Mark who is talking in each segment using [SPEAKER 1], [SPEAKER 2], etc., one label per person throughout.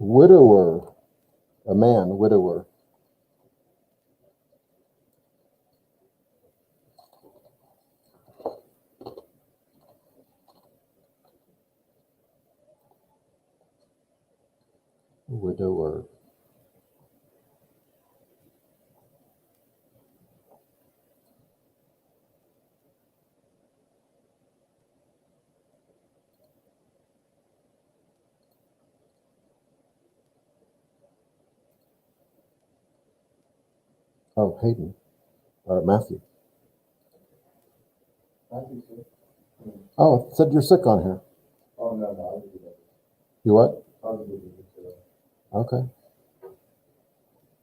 [SPEAKER 1] Widower, a man, widower. Widower. Oh, Hayden. Matthew. Oh, it said you're sick on here.
[SPEAKER 2] Oh, no.
[SPEAKER 1] You what?
[SPEAKER 2] I'll do it.
[SPEAKER 1] Okay.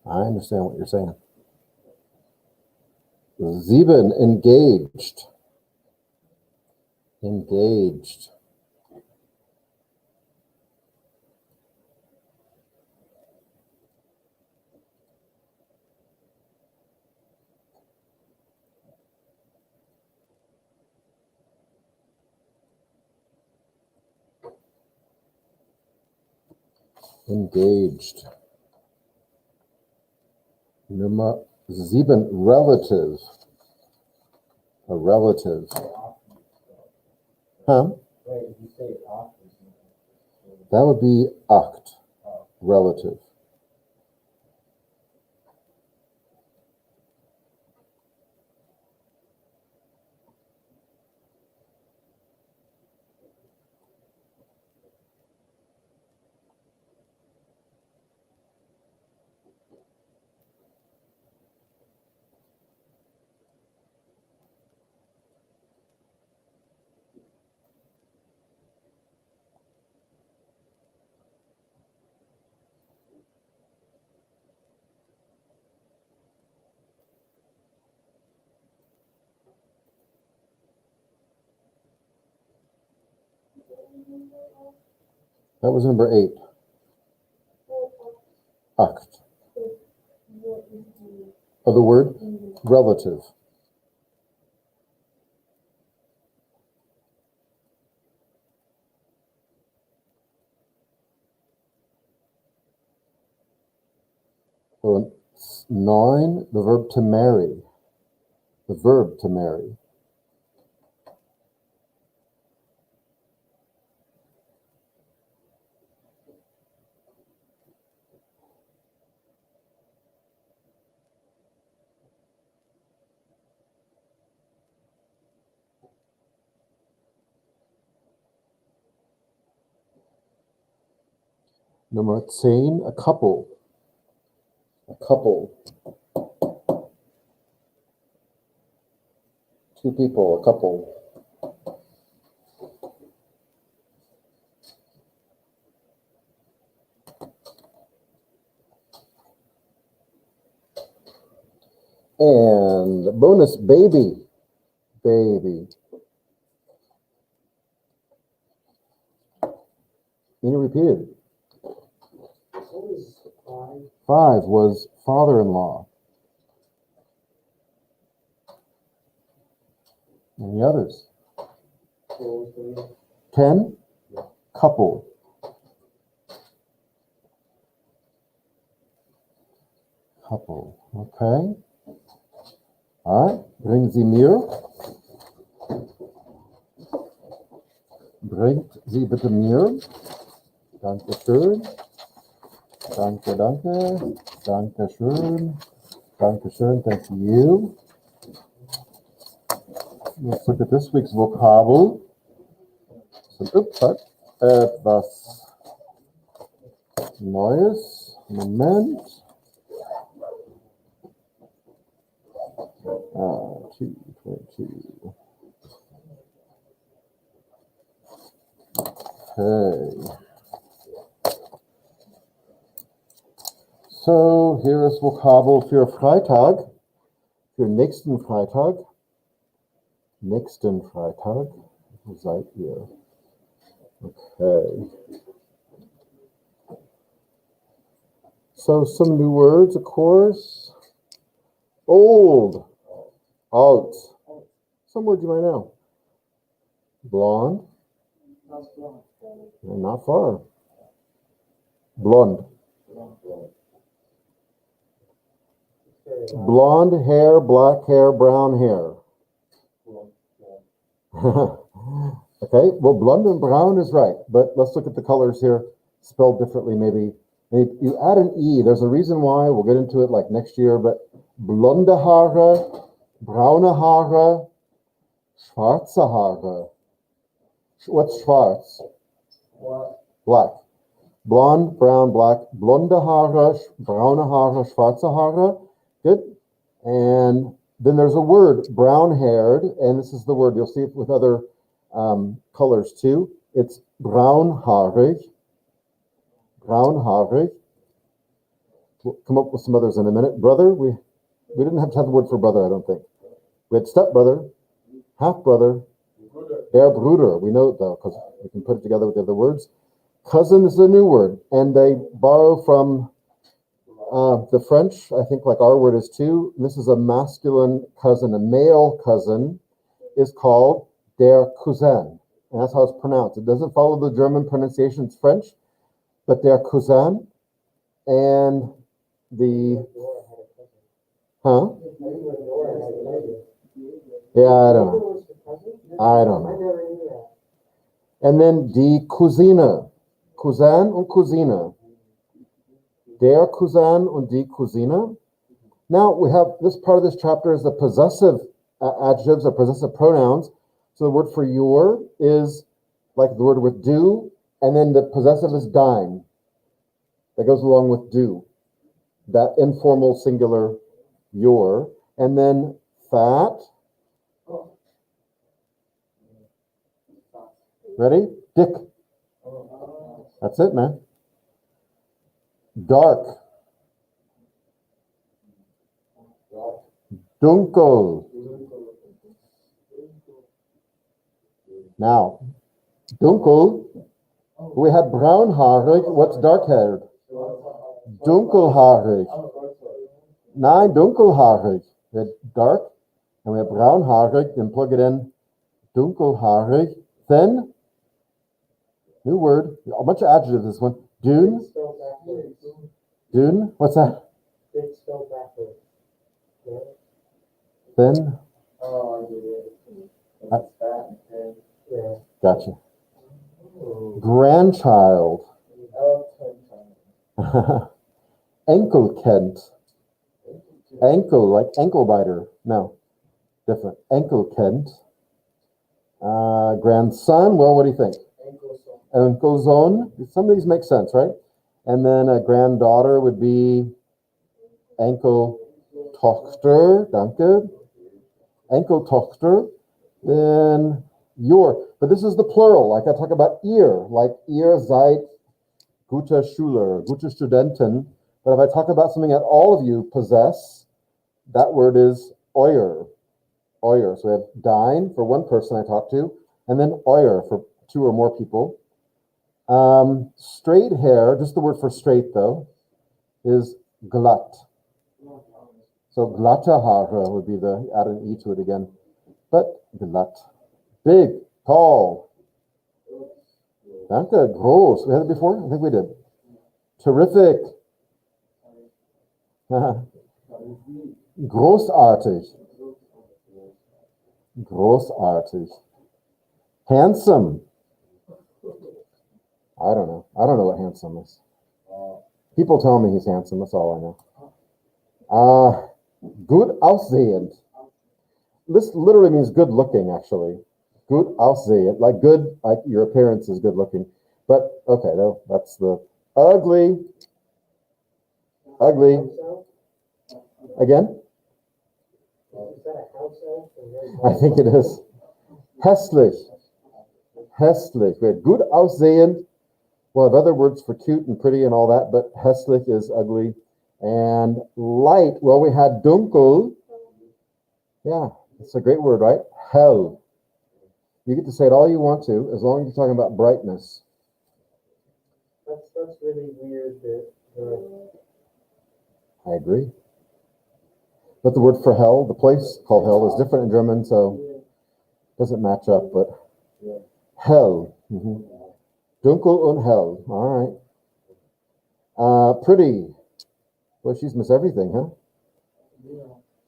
[SPEAKER 1] I understand what you're saying. Sieben, engaged. Engaged. Engaged. Nummer 7, relative. A relative. Huh?
[SPEAKER 2] Wait, you say often.
[SPEAKER 1] That would be acht. Relative. That was number 8. Acht. Of the word relative. So 9, the verb to marry. The verb to marry. Number 10, a couple. A couple. 2 people, a couple. And bonus, baby. Baby. You repeated. 5 was father-in-law. Any others? 10, couple. Couple, okay. All right, bringen Sie mir. Bringt Sie bitte mir. Danke schön. Danke, danke. Danke schön. Danke schön, thank you. Let's look at this week's vocabulary. Etwas Neues. Moment. 222. Okay. So, hier ist Vokabel für Freitag. Für nächsten Freitag. Nächsten Freitag. Wo seid ihr? Okay. So, some new words, of course. Old. Alt. Some words you might know. Blonde. Not far. Blonde. Blonde hair, black hair, brown hair. Okay, well, blonde and brown is right, but let's look at the colors here, spelled differently maybe. And you add an E, there's a reason why, we'll get into it like next year, but blonde Haare, braune Haare, schwarze Haare. What's schwarz? Black. Blonde, brown, black, blonde Haare, braune Haare, schwarze Haare. Good. And then there's a word, brown-haired, and this is the word, you'll see it with other colors too. It's braunhaarig. Braunhaarig. We'll come up with some others in a minute. Brother, we didn't have to have the word for brother, I don't think. We had stepbrother, half-brother, der Bruder. We know it though, because we can put it together with the other words. Cousin is a new word, and they borrow from the French, I think like our word is too. This is a masculine cousin. A male cousin is called der Cousin. And that's how it's pronounced. It doesn't follow the German pronunciation, it's French, but der Cousin. And the, huh? Yeah, I don't know. I don't know. And then die Cousine. Cousin und Cousine. Der Cousin und die Cousine. Now we have this part of this chapter is the possessive adjectives or possessive pronouns. So the word for your is like the word with do, and then the possessive is dine. That goes along with do. That informal singular your. And then fat. Ready? Dick. That's it, man. Dark. Dunkel. Now, dunkel, we had braunhaarig. What's dark-haired? Dunkelhaarig. Nein, dunkelhaarig. We had dark, and we have braunhaarig. Then plug it in. Dunkelhaarig. Thin. New word. A bunch of adjectives. This one. Dune. Dune. What's that? Thin. Gotcha. Grandchild. Enkelkind. Ankle, like ankle biter. No, different. Enkelkind. Grandson. Well, what do you think? Enkelzoon. Some of these make sense, right? And then a granddaughter would be Enkeltochter. Danke. Enkeltochter. Then your. But this is the plural. Like I talk about ihr. Like ihr seid gute Schüler, gute Studenten. But if I talk about something that all of you possess, that word is euer. Euer. So we have dine for one person I talk to, and then euer for two or more people. Straight hair, just the word for straight though, is glatt. So glatte Haare would be the, add an E to it again. But glatt. Big, tall. Danke, groß. We had it before? I think we did. Terrific. Großartig. Großartig. Handsome. I don't know. I don't know what handsome is. People tell me he's handsome. That's all I know. Gut aussehend. This literally means good looking, actually. Gut aussehend. Like good, like your appearance is good looking. But, okay, no, that's the ugly. Ugly. Again? I think it is. Hässlich. Hässlich. We had gut aussehend. We'll have other words for cute and pretty and all that, but hässlich is ugly. And light, well, we had dunkel. Yeah, it's a great word, right? Hell. You get to say it all you want to, as long as you're talking about brightness.
[SPEAKER 2] That's really weird that
[SPEAKER 1] I agree. But the word for hell, the place called hell, is different in German, so it doesn't match up, but hell. Dunkel und hell. All right. Pretty. Boy, she's missed everything, huh?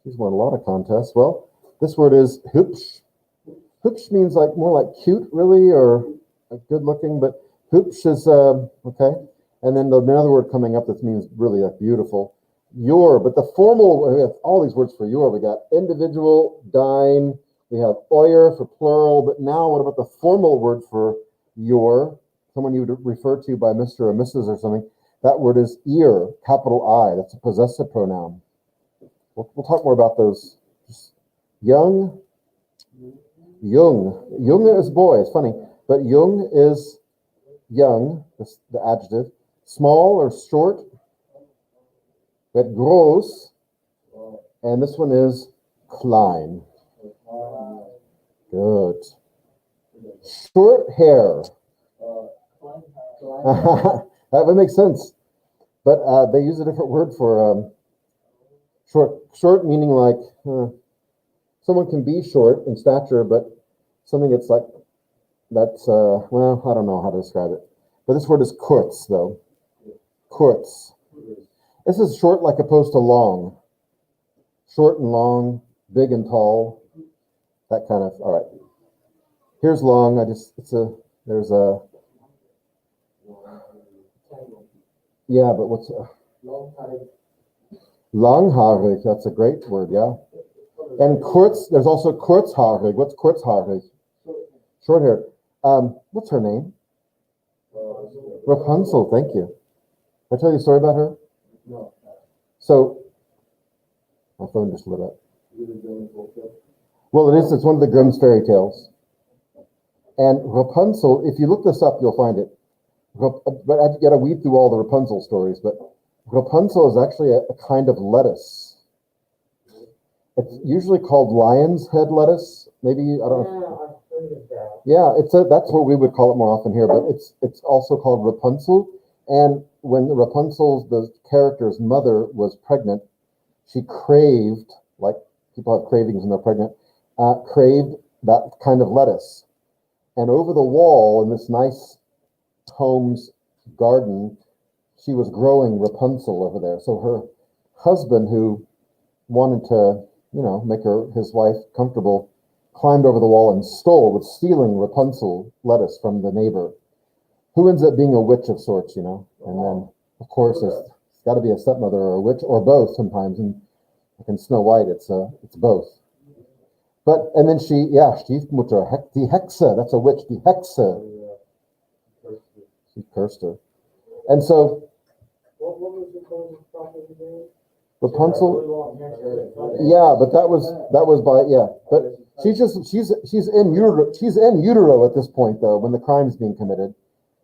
[SPEAKER 1] She's won a lot of contests. Well, this word is hübsch. Hübsch means like more like cute, really, or good looking, but hübsch is, okay. And then another word coming up that means really like beautiful. Your, but the formal, we have all these words for your. We got individual, dine, we have euer for plural, but now what about the formal word for your? Someone you would refer to by Mr. or Mrs. or something. That word is ihr, capital I. That's a possessive pronoun. We'll talk more about those. Young, jung. Jung is boy. It's funny, but jung is young, the adjective. Small or short. But groß, and this one is klein. Good. Short hair. That would make sense. But they use a different word for short. Short meaning like someone can be short in stature, but something that's like, well, I don't know how to describe it. But this word is kurz, though. Kurz. This is short like opposed to long. Short and long, big and tall. That kind of, all right. Here's long. There's a, yeah, but what's, langhaarig, that's a great word, yeah. And kurz, there's also kurzhaarig. What's kurzhaarig? Short hair. What's her name? Rapunzel, thank you. Did I tell you a story about her?
[SPEAKER 2] No.
[SPEAKER 1] So, my phone just lit up. Well, it is. It's one of the Grimm's fairy tales. And Rapunzel, if you look this up, you'll find it. But I've got to weed through all the Rapunzel stories. But Rapunzel is actually a kind of lettuce. It's usually called lion's head lettuce. Maybe, I don't know.
[SPEAKER 2] I've heard of that.
[SPEAKER 1] Yeah, that's what we would call it more often here. But it's also called Rapunzel. And when Rapunzel, the character's mother, was pregnant, she craved, like people have cravings when they're pregnant, craved that kind of lettuce. And over the wall in this nice home's garden, she was growing Rapunzel over there. So her husband, who wanted to, make his wife comfortable, climbed over the wall and was stealing Rapunzel lettuce from the neighbor, who ends up being a witch of sorts, And then, of course, there's got to be a stepmother or a witch, or both sometimes. And like in Snow White, it's both. And then Stiefmutter, die Hexe, that's a witch, die Hexe. She cursed her. And so,
[SPEAKER 2] What was the closing property name?
[SPEAKER 1] Rapunzel, yeah, but that was but she's in utero at this point, though, when the crime's being committed.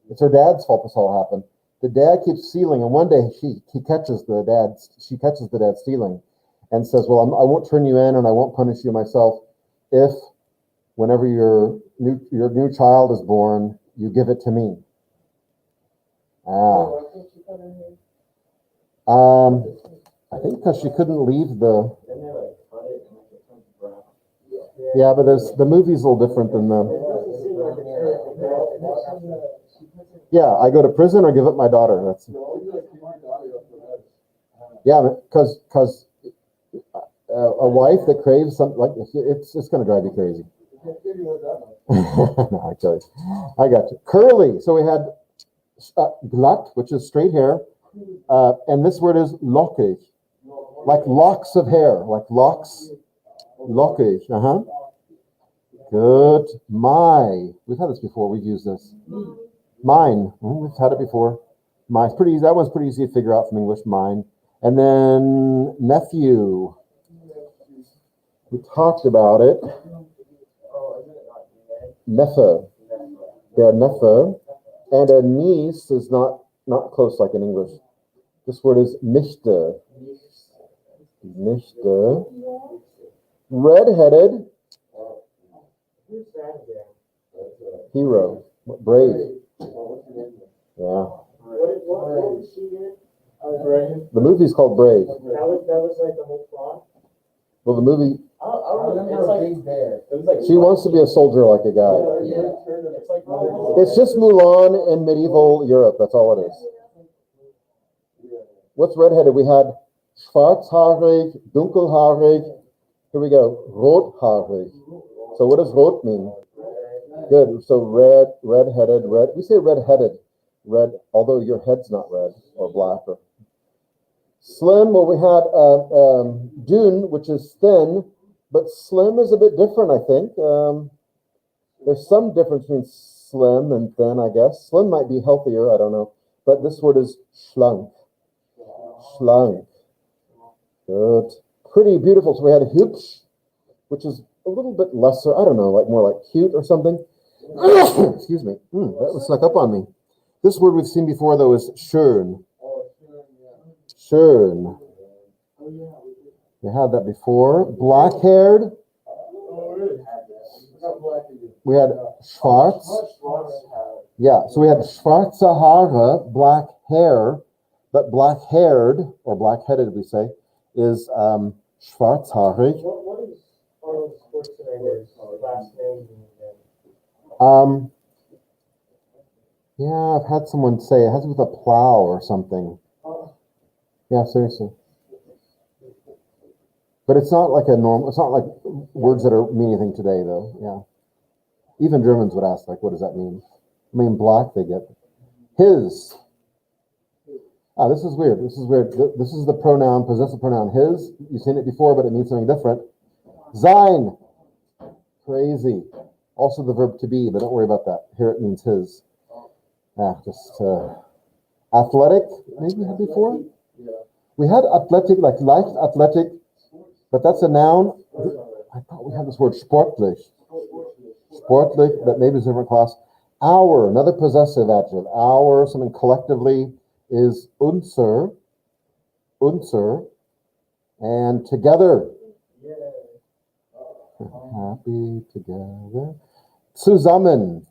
[SPEAKER 1] It's her dad's fault this all happened. The dad keeps stealing, and one day she catches the dad stealing, and says, "Well, I won't turn you in, and I won't punish you myself if, whenever your new child is born, you give it to me." I think because she couldn't leave the. Yeah, but the movie's a little different than the. Yeah, I go to prison or give up my daughter. That's. Yeah, because a wife that craves something like it's going to drive you crazy. No, actually, I got you. Curly. So we had glatt, which is straight hair, and this word is lockig, like locks of hair, like locks. Lockig. Good. We've had this before. We've used this. Mine. We've had it before. Mine's pretty easy. That one's pretty easy to figure out from English. Mine. And then nephew. We talked about it. Neffe. Yeah, neffe. And a niece is not close like in English. This word is Nichte. Nichte. Red-headed. Hero. Brave. Yeah.
[SPEAKER 2] What was she in? Brave.
[SPEAKER 1] The movie's called Brave.
[SPEAKER 2] That was like the whole plot?
[SPEAKER 1] Well, the movie,
[SPEAKER 2] I remember Big Bear.
[SPEAKER 1] she wants to be a soldier like a guy.
[SPEAKER 2] It's like
[SPEAKER 1] It's just Mulan in medieval Europe. That's all it is. What's redheaded? We had schwarzhaarig, dunkelhaarig. Here we go. Rothaarig. So what does rot mean? Good. So red, redheaded, red. We say redheaded, red, although your head's not red or black. Or slim, well, we had dun, which is thin, but slim is a bit different, I think. There's some difference between slim and thin, I guess. Slim might be healthier, I don't know. But this word is schlank. Schlank. Good. Pretty beautiful. So we had hübsch, which is a little bit lesser, I don't know, like more like cute or something. Excuse me. That was snuck up on me. This word we've seen before, though, is schön. Schön. We had that before. Black-haired. We had schwarz. Yeah, so we had schwarze Haare, black hair, but black-haired, or black-headed, we say, is schwarzhaarig.
[SPEAKER 2] What is Arnold Schwarzenegger's last name?
[SPEAKER 1] Yeah, I've had someone say it has with a plow or something. Yeah, seriously. But it's not like it's not like words that mean anything today, though. Yeah. Even Germans would ask, like, what does that mean? I mean, black, they get. His. This is weird. This is weird. This is the pronoun, possessive pronoun his. You've seen it before, but it means something different. Sein. Crazy. Also the verb to be, but don't worry about that. Here it means his. Just athletic, maybe we had before? We had athletic, like leicht athletic, but that's a noun. I thought we had this word sportlich. Sportlich, but maybe it's a different class. Our, another possessive adjective. Our, something collectively, is unser, and together. Happy together. Zusammen.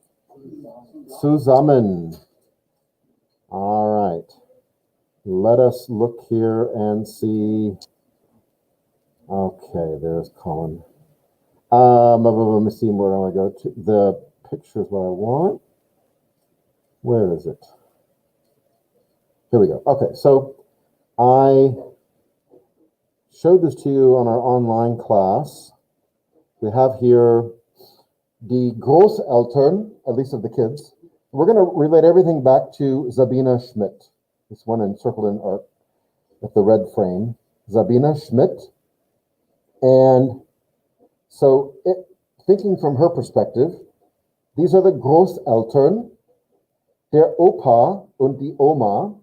[SPEAKER 1] All right. Let us look here and see. Okay, there's Colin. Let me see where I want to go to. The picture is what I want. Where is it? Here we go. Okay, so I showed this to you on our online class. We have here the Großeltern, at least of the kids. We're going to relate everything back to Sabina Schmidt. This one encircled in art with the red frame. Sabina Schmidt. And so thinking from her perspective, these are the Großeltern, der Opa und die Oma,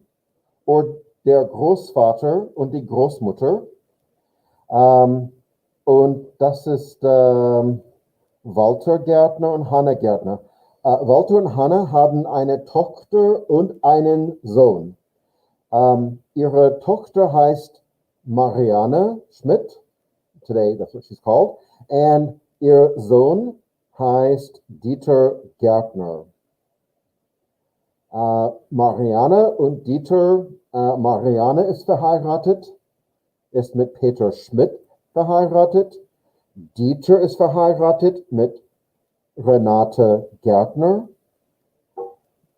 [SPEAKER 1] or der Großvater und die Großmutter. Und das ist Walter Gärtner und Hanna Gärtner. Walter und Hanna haben eine Tochter und einen Sohn. Ihre Tochter heißt Marianne Schmidt. Today, that's what she's called. And ihr Sohn heißt Dieter Gärtner. Marianne und Dieter, Marianne ist verheiratet, ist mit Peter Schmidt verheiratet. Dieter ist verheiratet mit Renate Gärtner.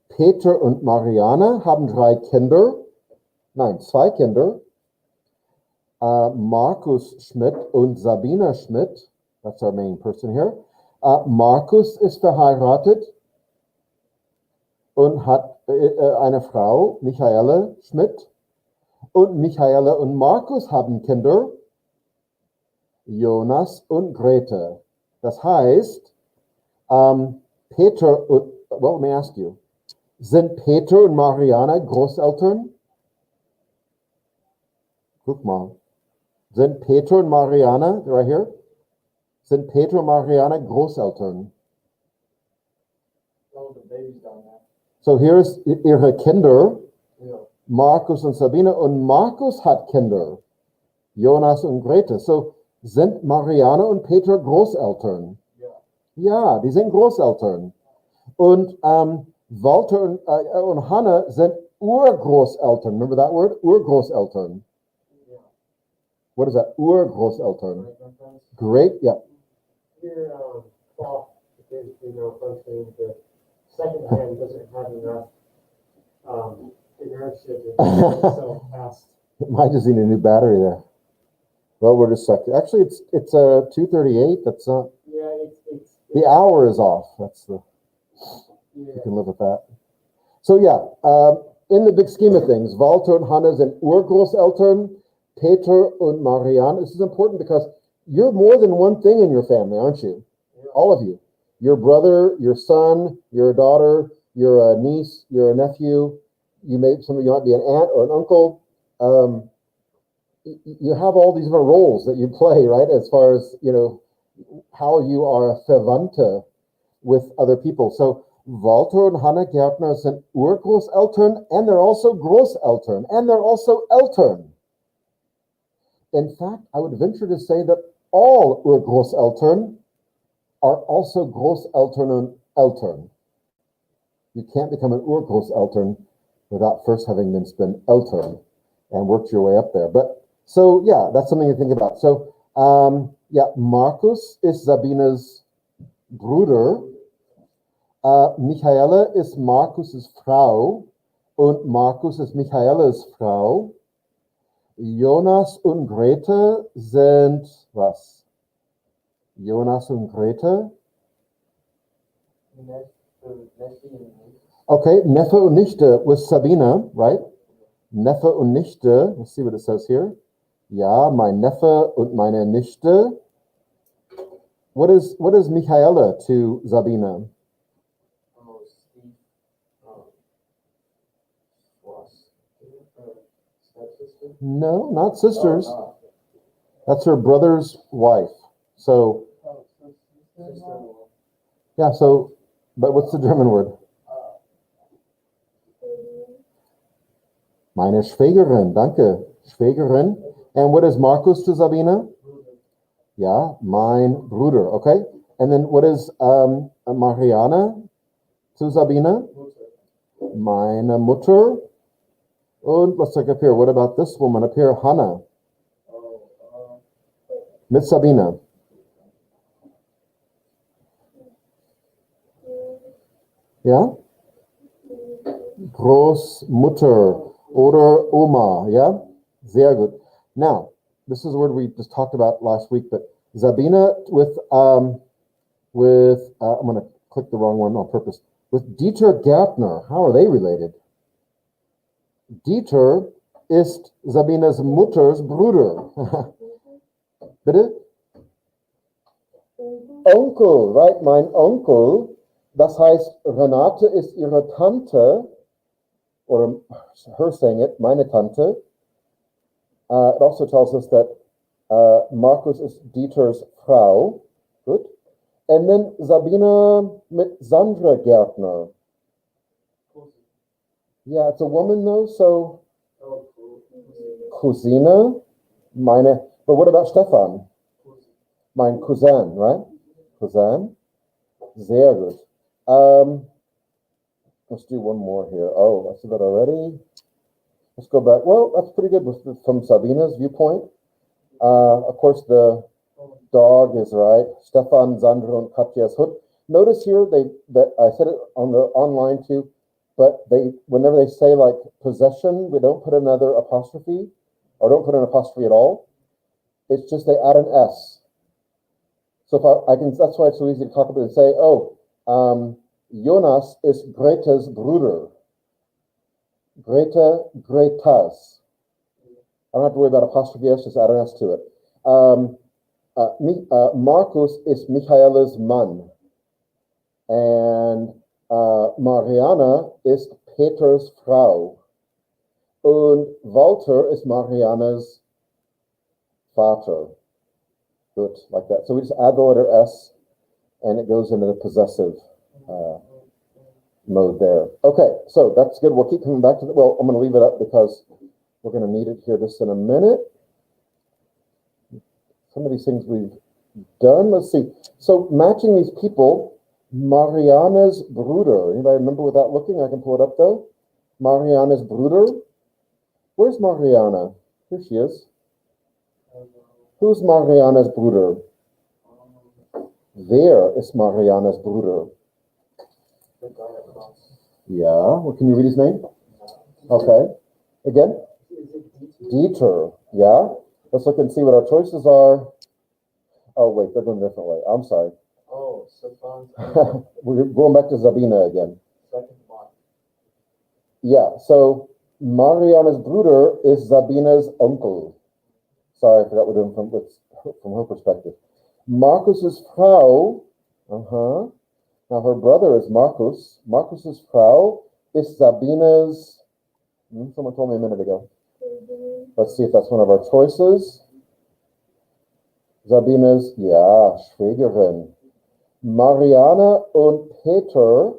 [SPEAKER 1] Peter und Marianne haben 2 Kinder. Markus Schmidt und Sabina Schmidt, that's our main person here. Markus ist verheiratet und hat eine Frau, Michaela Schmidt. Und Michaela und Markus haben Kinder, Jonas und Grete. Das heißt, Peter und, well, let me ask you, sind Peter und Marianne Großeltern? Guck mal. Sind Peter und Marianne, right here, sind Peter und Marianne Großeltern? So here's ihre Kinder, Markus und Sabine, und Markus hat Kinder, Jonas und Grete. So sind Marianne und Peter Großeltern? Ja, die sind Großeltern. Und Walter und Hanna sind Urgroßeltern. Remember that word? Urgroßeltern. What is that? Urgroßeltern. Great, yeah.
[SPEAKER 2] Here, cloth is, functioning. The second hand doesn't have enough inertia to so fast.
[SPEAKER 1] Mine just need a new battery there. Well, we're just stuck. Actually, it's 2:38. That's not.
[SPEAKER 2] Yeah, it's
[SPEAKER 1] The hour is off. That's the.
[SPEAKER 2] yeah.
[SPEAKER 1] You can live with that. So yeah, in the big scheme of things, Walter und Hanna sind Urgroßeltern, Peter und Marianne. This is important because you're more than one thing in your family, aren't you? All of you. Your brother, your son, your daughter, your niece, your nephew. Some of you might be an aunt or an uncle. You have all these different roles that you play, right? As far as, how you are a Verwandte with other people. So Walter and Hanna Gärtner sind Urgroßeltern, and they're also Großeltern, and they're also Eltern. In fact, I would venture to say that all Urgroßeltern are also Großeltern und Eltern. You can't become an Urgroßeltern without first having been Eltern and worked your way up there. But so yeah, that's something to think about. So Markus is Sabina's Bruder. Michaela ist Markus's Frau und Markus ist Michaela's Frau. Jonas und Grete sind was? Jonas und Grete? Okay, Neffe und Nichte with Sabina, right? Neffe und Nichte. Let's see what it says here. Ja, mein Neffe und meine Nichte. What is Michaela to Sabina? No, not sisters. That's her brother's wife. So, yeah, so, but what's the German word? Meine Schwägerin, danke. Schwägerin. And what is Markus to Sabina? Yeah, mein Bruder, okay? And then what is Mariana to Sabina? Meine Mutter. Und let's take up here. What about this woman up here? Hannah. Mit Sabina. Ja? Großmutter oder Oma. Ja? Sehr gut. Now, this is a word we just talked about last week, but Sabina with I'm going to click the wrong one on purpose. With Dieter Gärtner, how are they related? Dieter ist Sabinas Mutters Bruder. Bitte? Onkel, right? Mein Onkel. Das heißt, Renate ist ihre Tante, or her saying it, meine Tante. It also tells us that Markus is Dieter's Frau. Good. And then Sabina mit Sandra Gärtner. Yeah, it's a woman though, so Cousine, but what about Stefan? Mein Cousin, right? Cousin. Sehr gut. Let's do one more here. Oh, I said that already. Let's go back. Well, that's pretty good from Sabina's viewpoint. Of course, the dog is right. Stefan, Sandra, and Katja's Hut. Notice here that I said it on the online too, but whenever they say like possession, we don't put another apostrophe, or don't put an apostrophe at all. It's just they add an S. So if I can, that's why it's so easy to talk about it and say, Jonas is Greta's Bruder. Greta's. I don't have to worry about apostrophe S, just add an S to it. Markus is Michaela's Mann. And Mariana is Peter's Frau. Und Walter is Mariana's Vater. Good, like that. So we just add the letter S, and it goes into the possessive mode there. Okay, so that's good. We'll keep coming back to that. Well, I'm going to leave it up because we're going to need it here just in a minute. Some of these things we've done. Let's see. So matching these people, Mariana's Bruder. Anybody remember without looking? I can pull it up though. Mariana's Bruder. Where's Mariana? Here she is. Who's Mariana's Bruder? There is Mariana's Bruder. Yeah. Well, can you read his name? Okay. Again? Dieter, yeah? Let's look and see what our choices are. Oh, wait, they're going a different way. I'm sorry.
[SPEAKER 2] Oh, Stefan's
[SPEAKER 1] We're going back to Sabina again.
[SPEAKER 2] second one.
[SPEAKER 1] Yeah, so Mariana's Bruder is Sabina's uncle. Sorry, I forgot we're doing from her perspective. Markus's Frau, now her brother is Markus. Markus's Frau is Sabina's, someone told me a minute ago. Let's see if that's one of our choices. Sabina's, ja, Schwägerin. Mariana und Peter,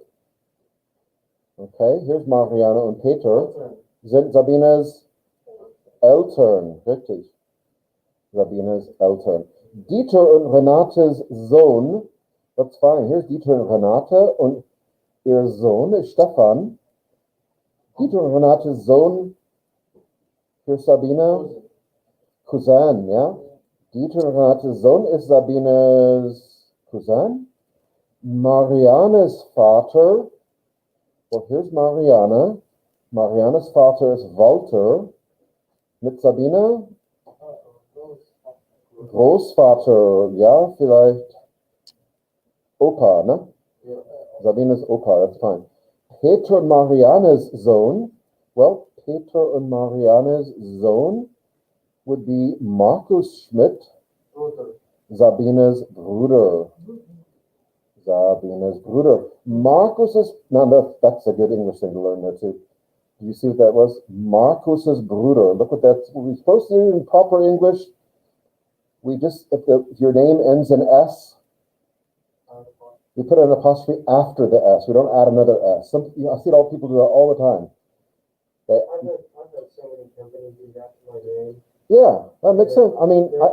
[SPEAKER 1] okay, here's Mariana und Peter, sind Sabina's Eltern, richtig. Sabina's Eltern. Dieter und Renates Sohn, that's fine, here's Dieter und Renate und ihr Sohn ist Stefan. Dieter und Renates Sohn, here's Sabina, Cousin, ja. Dieter und Renates Sohn ist Sabina's Cousin. Marianes Vater, well, here's Mariana. Marianes Vater ist Walter. Mit Sabina? Großvater, ja, vielleicht Opa, ne? Sabina's Opa, that's fine. Peter und Marianes Sohn, well, Peter und Marianes Sohn would be Markus Schmidt, Sabina's Bruder. Sabina's Bruder. Markus is, now that's a good English thing to learn there too. Do you see what that was? Markus's Bruder. Look what that's, what we're supposed to do in proper English. We just, if your name ends in S, we put an apostrophe after the S. We don't add another S. I see all people do that all the time.
[SPEAKER 2] I've had so many companies do that to my name.
[SPEAKER 1] Yeah, that makes sense. I mean,
[SPEAKER 2] I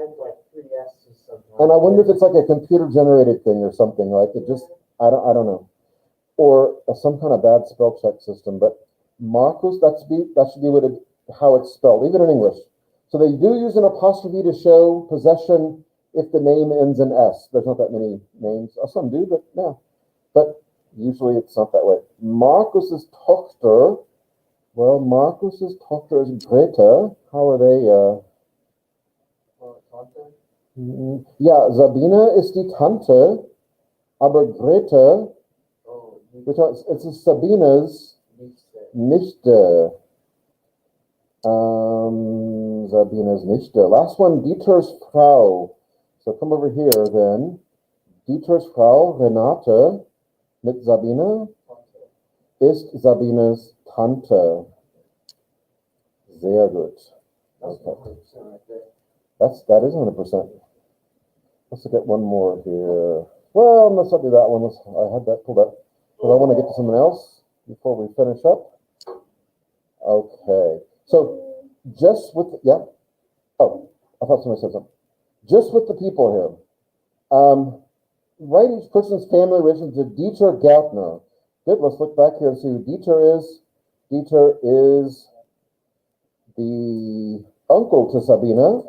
[SPEAKER 2] have like 3 S's sometimes.
[SPEAKER 1] and I wonder if it's like a computer generated thing or something, like it just, I don't know. Or some kind of bad spell check system, but Marcus, that should be how it's spelled, even in English. So they do use an apostrophe to show possession if the name ends in S. There's not that many names. Some do, but no. But usually it's not that way. Markus's Tochter, well, Markus's Tochter is Greta. How are they? Ja, Sabina ist die Tante, aber Greta, it's Sabina's Nichte. Sabina's Nichte. Last one, Dieter's Frau. So come over here then. Dieter's Frau, Renate, mit Sabina, ist Sabina's Tante. Sehr gut. Okay. That is 100%. Let's look at one more here. Well, let's not do that one. I had that pulled up. But I want to get to someone else before we finish up. Okay. So just with, yeah. Oh, I thought somebody said something. Just with the people here. Write each person's family relation to Dieter Gärtner. Good, let's look back here and see who Dieter is. Dieter is the uncle to Sabina,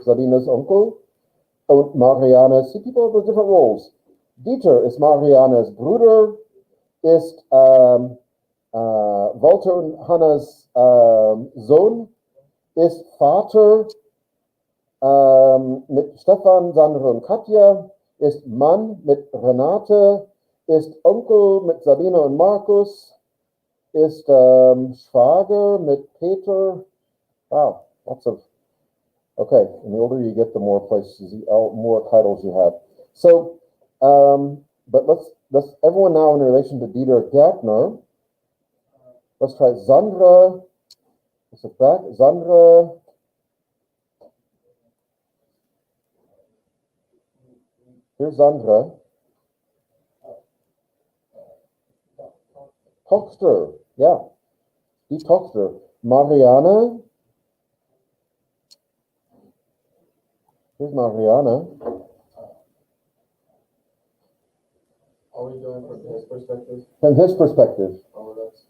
[SPEAKER 1] Sabina's uncle. Und Mariana, see, people have different roles. Dieter is Mariana's Bruder, ist Walter und Hanna's Sohn, ist Vater mit Stefan, Sandra und Katja, ist Mann mit Renate, ist Onkel mit Sabina und Markus, ist Schwager mit Peter. Wow, lots of, okay, and the older you get, the more places, more titles you have. So, but let's everyone now in relation to Dieter Gärtner. Let's try Sandra. Let's look back. Sandra. Here's Sandra. Tochter, yeah. Die Tochter. Mariana. Here's Mariana.
[SPEAKER 2] Are we going from his perspective?
[SPEAKER 1] From his perspective.
[SPEAKER 2] Oh, that's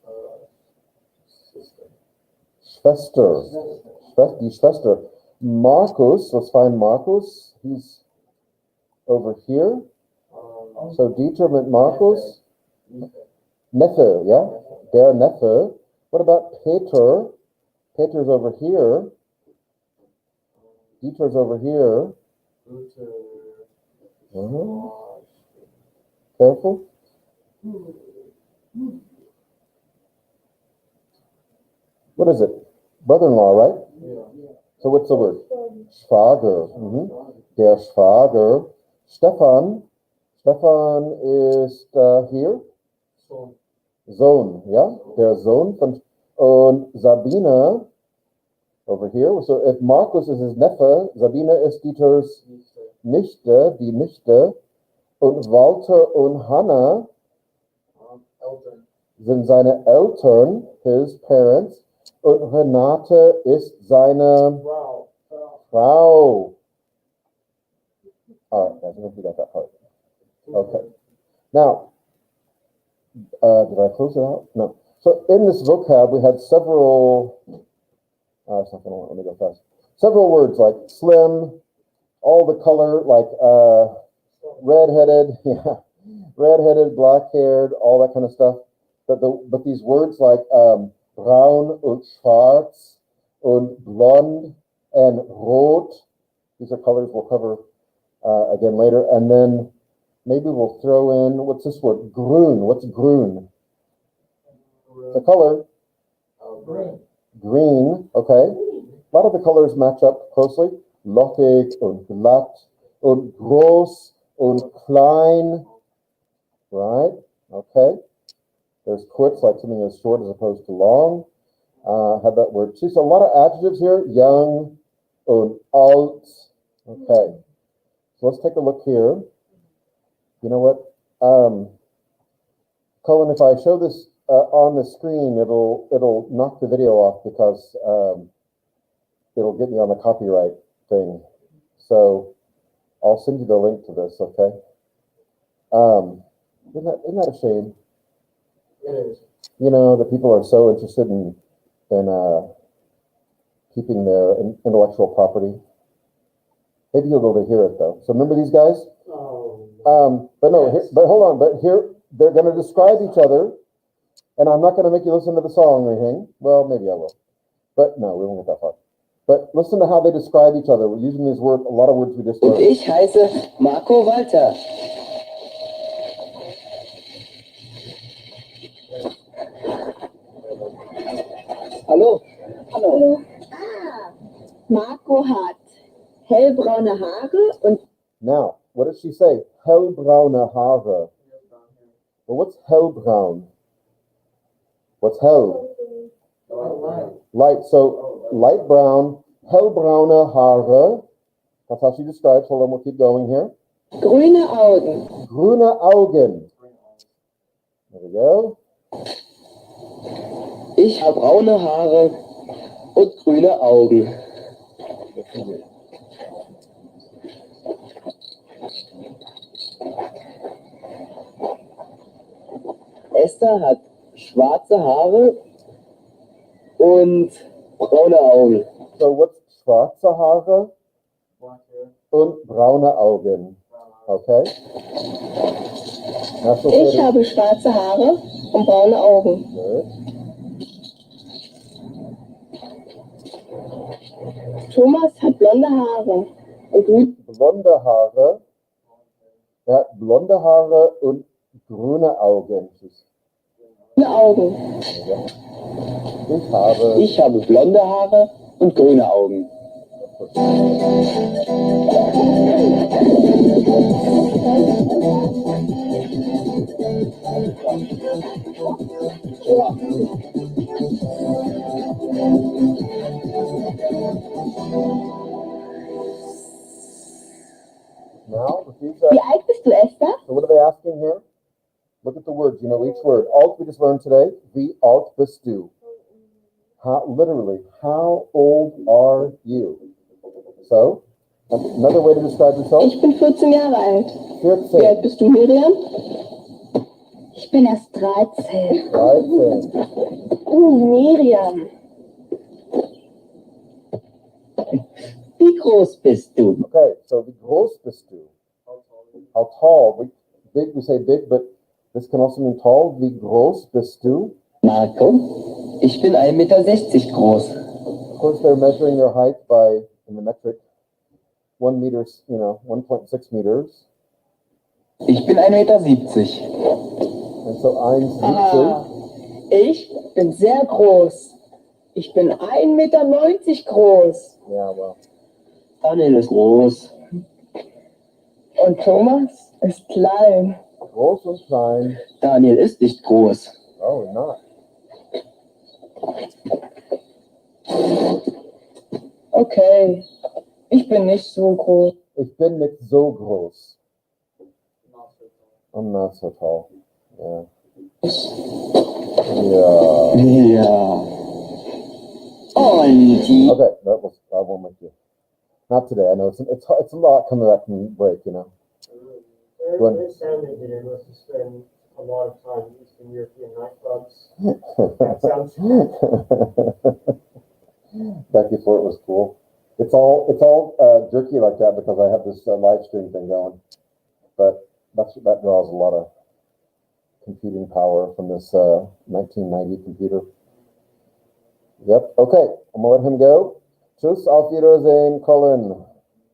[SPEAKER 2] sister.
[SPEAKER 1] Schwester. Die Schwester. Markus, let's find Markus. He's over here. So Dieter mit Markus. Neffe, yeah? Der Neffe. What about Peter? Peter's over here. Dieter's over here. Careful. What is it? Brother-in-law, right?
[SPEAKER 2] Yeah.
[SPEAKER 1] So what's the word? Schwager. Der Schwager. Stefan. Stefan is here. Sohn, ja? Der Sohn von, und Sabine over here. So if Markus is his Neffe, Sabine ist Dieters Nichte, die Nichte. Und Walter und Hannah sind seine Eltern, his parents. Und Renate ist seine Frau. All right, I think we got that part. Okay. Now, did I close it out? No. So in this vocab, we had several, it's not going to let me go fast. Several words like slim, all the color, like redheaded, yeah, redheaded, black-haired, all that kind of stuff. But these words like braun und schwarz und blond and rot, these are colors we'll cover again later. And then maybe we'll throw in, what's this word? Grün. What's grün? The color? Green. Okay. A lot of the colors match up closely. Lockig und glatt und groß und klein. Right? Okay. There's kurz, like something that's short as opposed to long. Have that word too. So a lot of adjectives here. Young und alt. Okay. So let's take a look here. You know what? Colin, if I show this on the screen, it'll knock the video off because it'll get me on the copyright thing. So I'll send you the link to this, okay? Isn't that a shame?
[SPEAKER 2] It is.
[SPEAKER 1] You know, the people are so interested in keeping their intellectual property. Maybe you'll be able to hear it though. So remember these guys? But no,
[SPEAKER 2] Yes.
[SPEAKER 1] but hold on. But here they're going to describe each other, and I'm not going to make you listen to the song or anything. Well, maybe I will. But no, we won't get that far. But listen to how they describe each other. We're using these words, a lot of words we just
[SPEAKER 3] Und
[SPEAKER 1] learned.
[SPEAKER 3] ich heiße Marco Walter. Hallo.
[SPEAKER 4] Hallo. Marco hat hellbraune Haare und
[SPEAKER 1] Now, what does she say? Hellbraune Haare. Well, what's hellbraun? What's hell? Light. So light brown, hellbraune Haare. That's how she describes. Hold on, we'll keep going here.
[SPEAKER 4] grüne Augen.
[SPEAKER 1] Grüne Augen. There we go.
[SPEAKER 3] Ich habe braune Haare und grüne Augen. Esther hat schwarze Haare und braune Augen.
[SPEAKER 1] So what's schwarze Haare
[SPEAKER 2] Black hair.
[SPEAKER 1] und braune Augen? Okay. Now she'll say
[SPEAKER 4] Ich
[SPEAKER 1] it-
[SPEAKER 4] habe schwarze Haare und braune Augen.
[SPEAKER 1] Good.
[SPEAKER 4] Thomas hat blonde Haare und
[SPEAKER 1] Blonde Haare. Er hat blonde Haare und grüne Augen.
[SPEAKER 4] grüne Augen.
[SPEAKER 3] Ich habe blonde Haare und grüne Augen.
[SPEAKER 1] Now, with these,
[SPEAKER 4] Wie alt bist du, Esther?
[SPEAKER 1] so what are they asking here? Look at the words, you know, each word. Alt we just learned today. Wie alt bist du? Literally, how old are you? So, another way to describe yourself.
[SPEAKER 4] Ich bin 14 Jahre alt. Wie
[SPEAKER 1] 14.
[SPEAKER 4] alt bist du, Miriam? Ich bin erst 13.
[SPEAKER 1] 13.
[SPEAKER 4] Miriam.
[SPEAKER 3] Wie groß bist du?
[SPEAKER 1] Okay, so wie groß bist du? How tall? Big, we say big, but this can also mean tall. Wie groß bist du?
[SPEAKER 3] Marco, ich bin 1,60 Meter groß.
[SPEAKER 1] course, they're measuring your height in the metric 1 meter, 1.6 meters.
[SPEAKER 3] Ich bin 1,70 Meter.
[SPEAKER 1] And so 1,70
[SPEAKER 2] Ah, ich bin sehr groß. Ich bin 1,90 Meter groß.
[SPEAKER 1] Yeah, well,
[SPEAKER 3] Daniel ist groß.
[SPEAKER 2] Und Thomas ist klein.
[SPEAKER 1] groß und klein.
[SPEAKER 3] Daniel ist nicht groß.
[SPEAKER 1] Oh, not.
[SPEAKER 2] Okay, ich bin nicht so groß.
[SPEAKER 1] Ich bin nicht so groß. I'm not so tall. Yeah. Yeah.
[SPEAKER 3] Ja. Und die.
[SPEAKER 1] Okay, that one with you. Not today. I know it's a lot coming back from break, you know. When-
[SPEAKER 5] Their sound engineer must have spent a lot of time in Eastern European nightclubs. That sounds
[SPEAKER 1] Back before it was cool. It's all jerky like that because I have this live stream thing going. But that draws a lot of computing power from this 1990 computer. Yep. Okay, I'm gonna let him go. Tschüss, auf Wiedersehen, Colin.